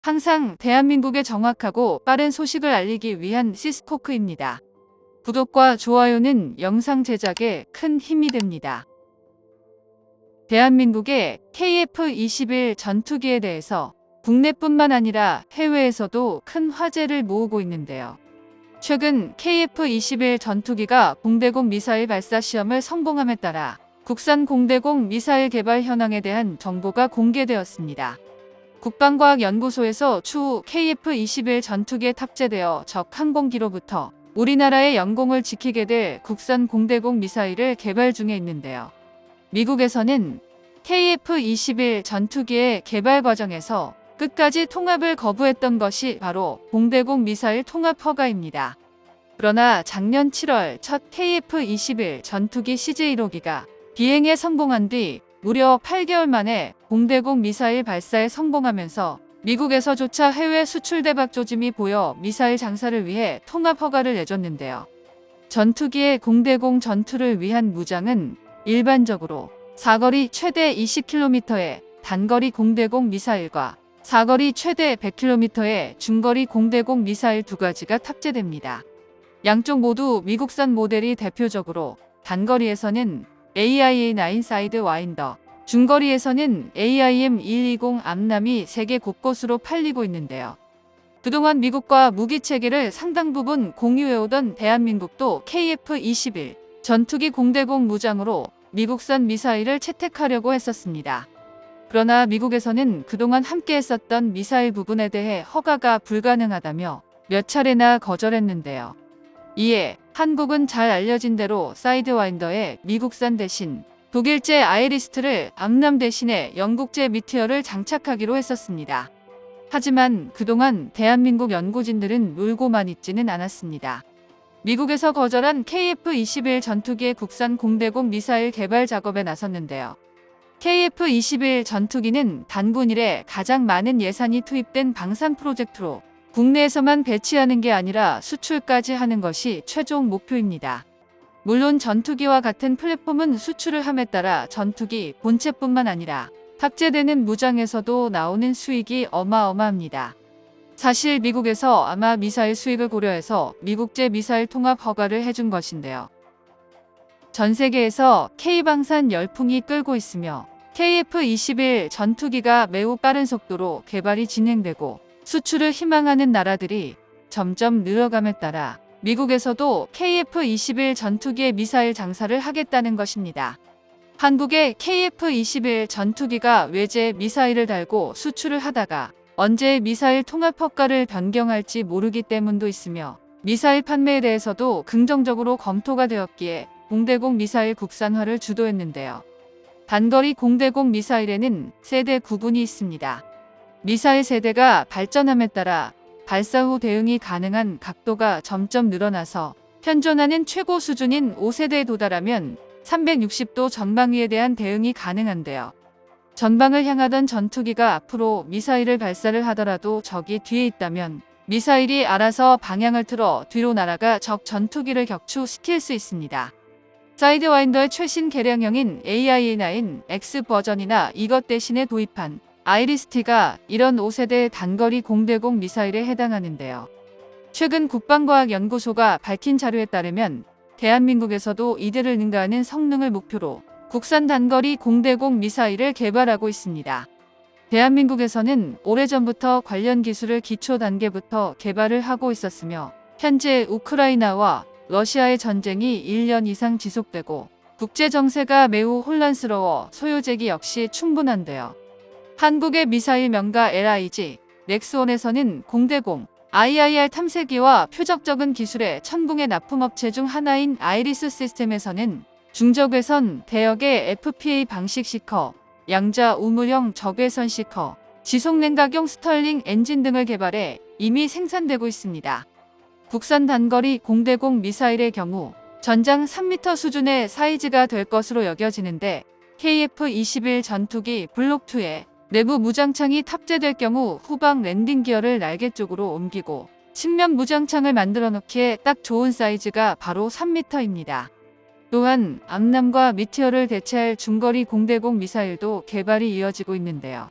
항상 대한민국의 정확하고 빠른 소식을 알리기 위한 시스코크입니다. 구독과 좋아요는 영상 제작에 큰 힘이 됩니다. 대한민국의 KF-21 전투기에 대해서 국내뿐만 아니라 해외에서도 큰 화제를 모으고 있는데요. 최근 KF-21 전투기가 공대공 미사일 발사 시험을 성공함에 따라 국산 공대공 미사일 개발 현황에 대한 정보가 공개되었습니다. 국방과학연구소에서 추후 KF-21 전투기에 탑재되어 적 항공기로부터 우리나라의 영공을 지키게 될 국산 공대공 미사일을 개발 중에 있는데요. 미국에서는 KF-21 전투기의 개발 과정에서 끝까지 통합을 거부했던 것이 바로 공대공 미사일 통합 허가입니다. 그러나 작년 7월 첫 KF-21 전투기 CJ-1호기가 비행에 성공한 뒤 무려 8개월 만에 공대공 미사일 발사에 성공하면서 미국에서조차 해외 수출 대박 조짐이 보여 미사일 장사를 위해 통합 허가를 내줬는데요. 전투기의 공대공 전투를 위한 무장은 일반적으로 사거리 최대 20km의 단거리 공대공 미사일과 사거리 최대 100km의 중거리 공대공 미사일 두 가지가 탑재됩니다. 양쪽 모두 미국산 모델이 대표적으로 단거리에서는 AIA-9 사이드와인더, 중거리에서는 AIM-120 암람이 세계 곳곳으로 팔리고 있는데요. 그동안 미국과 무기 체계를 상당 부분 공유해오던 대한민국도 KF-21 전투기 공대공 무장으로 미국산 미사일을 채택하려고 했었습니다. 그러나 미국에서는 그동안 함께 했었던 미사일 부분에 대해 허가가 불가능하다며 몇 차례나 거절했는데요. 이에 한국은 잘 알려진 대로 사이드와인더의 미국산 대신 독일제 아이리스트를 암람 대신에 영국제 미티어를 장착하기로 했었습니다. 하지만 그동안 대한민국 연구진들은 놀고만 있지는 않았습니다. 미국에서 거절한 KF-21 전투기의 국산 공대공 미사일 개발 작업에 나섰는데요. KF-21 전투기는 단군 이래 가장 많은 예산이 투입된 방산 프로젝트로 국내에서만 배치하는 게 아니라 수출까지 하는 것이 최종 목표입니다. 물론 전투기와 같은 플랫폼은 수출을 함에 따라 전투기 본체뿐만 아니라 탑재되는 무장에서도 나오는 수익이 어마어마합니다. 사실 미국에서 아마 미사일 수익을 고려해서 미국제 미사일 통합 허가를 해준 것인데요. 전 세계에서 K방산 열풍이 끌고 있으며 KF-21 전투기가 매우 빠른 속도로 개발이 진행되고 수출을 희망하는 나라들이 점점 늘어감에 따라 미국에서도 KF-21 전투기의 미사일 장사를 하겠다는 것입니다. 한국의 KF-21 전투기가 외제 미사일을 달고 수출을 하다가 언제 미사일 통합 허가를 변경할지 모르기 때문도 있으며 미사일 판매에 대해서도 긍정적으로 검토가 되었기에 공대공 미사일 국산화를 주도했는데요. 단거리 공대공 미사일에는 세대 구분이 있습니다. 미사일 세대가 발전함에 따라 발사 후 대응이 가능한 각도가 점점 늘어나서 현존하는 최고 수준인 5세대에 도달하면 360도 전방위에 대한 대응이 가능한데요. 전방을 향하던 전투기가 앞으로 미사일을 발사를 하더라도 적이 뒤에 있다면 미사일이 알아서 방향을 틀어 뒤로 날아가 적 전투기를 격추시킬 수 있습니다. 사이드와인더의 최신 개량형인 AIA-9X 버전이나 이것 대신에 도입한 아이리스T가 이런 5세대 단거리 공대공 미사일에 해당하는데요. 최근 국방과학연구소가 밝힌 자료에 따르면 대한민국에서도 이들을 능가하는 성능을 목표로 국산 단거리 공대공 미사일을 개발하고 있습니다. 대한민국에서는 오래전부터 관련 기술을 기초 단계부터 개발을 하고 있었으며 현재 우크라이나와 러시아의 전쟁이 1년 이상 지속되고 국제 정세가 매우 혼란스러워 소요재기 역시 충분한데요. 한국의 미사일 명가 LIG, 넥스원에서는 공대공, IIR 탐색기와 표적적인 기술의 천궁의 납품업체 중 하나인 아이리스 시스템에서는 중적외선 대역의 FPA 방식 시커, 양자 우물형 적외선 시커, 지속냉각용 스털링 엔진 등을 개발해 이미 생산되고 있습니다. 국산 단거리 공대공 미사일의 경우 전장 3m 수준의 사이즈가 될 것으로 여겨지는데 KF-21 전투기 블록2에 내부 무장창이 탑재될 경우 후방 랜딩 기어를 날개 쪽으로 옮기고 측면 무장창을 만들어 놓기에 딱 좋은 사이즈가 바로 3m입니다. 또한 암람과 미티어를 대체할 중거리 공대공 미사일도 개발이 이어지고 있는데요.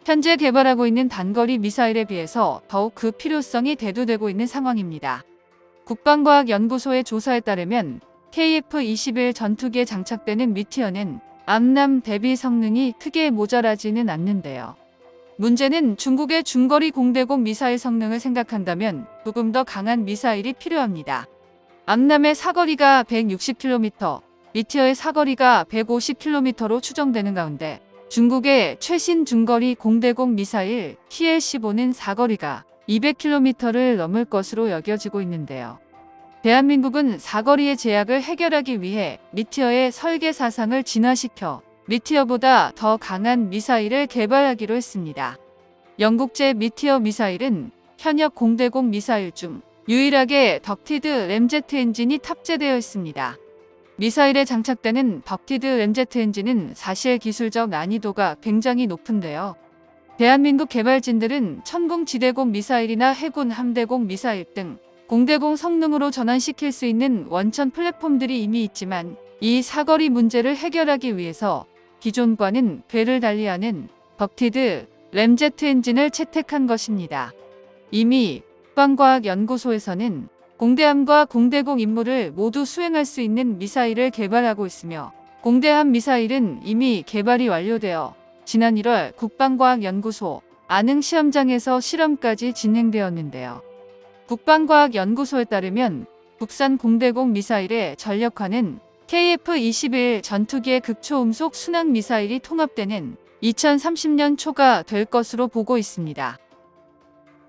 현재 개발하고 있는 단거리 미사일에 비해서 더욱 그 필요성이 대두되고 있는 상황입니다. 국방과학연구소의 조사에 따르면 KF-21 전투기에 장착되는 미티어는 암남 대비 성능이 크게 모자라지는 않는데요. 문제는 중국의 중거리 공대공 미사일 성능을 생각한다면 조금 더 강한 미사일이 필요합니다. 암남의 사거리가 160km, 미티어의 사거리가 150km로 추정되는 가운데 중국의 최신 중거리 공대공 미사일 TL-15는 사거리가 200km를 넘을 것으로 여겨지고 있는데요. 대한민국은 사거리의 제약을 해결하기 위해 미티어의 설계 사상을 진화시켜 미티어보다 더 강한 미사일을 개발하기로 했습니다. 영국제 미티어 미사일은 현역 공대공 미사일 중 유일하게 덕티드 램제트 엔진이 탑재되어 있습니다. 미사일에 장착되는 덕티드 램제트 엔진은 사실 기술적 난이도가 굉장히 높은데요. 대한민국 개발진들은 천공 지대공 미사일이나 해군 함대공 미사일 등 공대공 성능으로 전환시킬 수 있는 원천 플랫폼들이 이미 있지만 이 사거리 문제를 해결하기 위해서 기존과는 궤를 달리하는 덕티드 램제트 엔진을 채택한 것입니다. 이미 국방과학연구소에서는 공대함과 공대공 임무를 모두 수행할 수 있는 미사일을 개발하고 있으며 공대함 미사일은 이미 개발이 완료되어 지난 1월 국방과학연구소 안흥시험장에서 실험까지 진행되었는데요. 국방과학연구소에 따르면 국산 공대공 미사일의 전력화는 KF-21 전투기의 극초음속 순항 미사일이 통합되는 2030년 초가 될 것으로 보고 있습니다.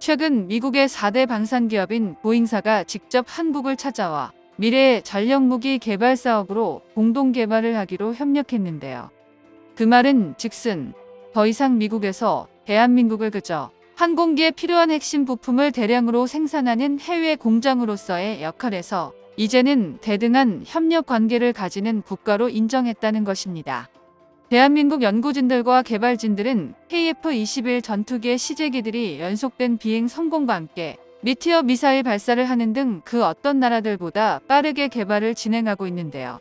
최근 미국의 4대 방산기업인 보잉사가 직접 한국을 찾아와 미래 전력무기 개발 사업으로 공동 개발을 하기로 협력했는데요. 그 말은 즉슨 더 이상 미국에서 대한민국을 그저 항공기에 필요한 핵심 부품을 대량으로 생산하는 해외 공장으로서의 역할에서 이제는 대등한 협력 관계를 가지는 국가로 인정했다는 것입니다. 대한민국 연구진들과 개발진들은 KF-21 전투기의 시제기들이 연속된 비행 성공과 함께 미티어 미사일 발사를 하는 등 그 어떤 나라들보다 빠르게 개발을 진행하고 있는데요.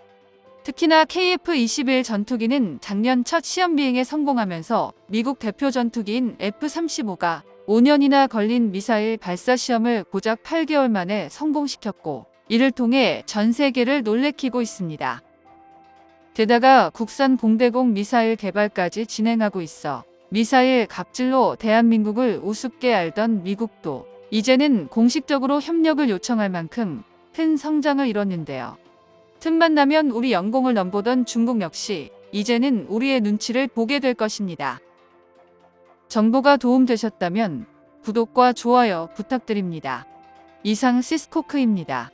특히나 KF-21 전투기는 작년 첫 시험 비행에 성공하면서 미국 대표 전투기인 F-35가 5년이나 걸린 미사일 발사 시험을 고작 8개월 만에 성공시켰고 이를 통해 전 세계를 놀래키고 있습니다. 게다가 국산 공대공 미사일 개발까지 진행하고 있어 미사일 갑질로 대한민국을 우습게 알던 미국도 이제는 공식적으로 협력을 요청할 만큼 큰 성장을 이뤘는데요. 틈만 나면 우리 영공을 넘보던 중국 역시 이제는 우리의 눈치를 보게 될 것입니다. 정보가 도움되셨다면 구독과 좋아요 부탁드립니다. 이상 시스코크입니다.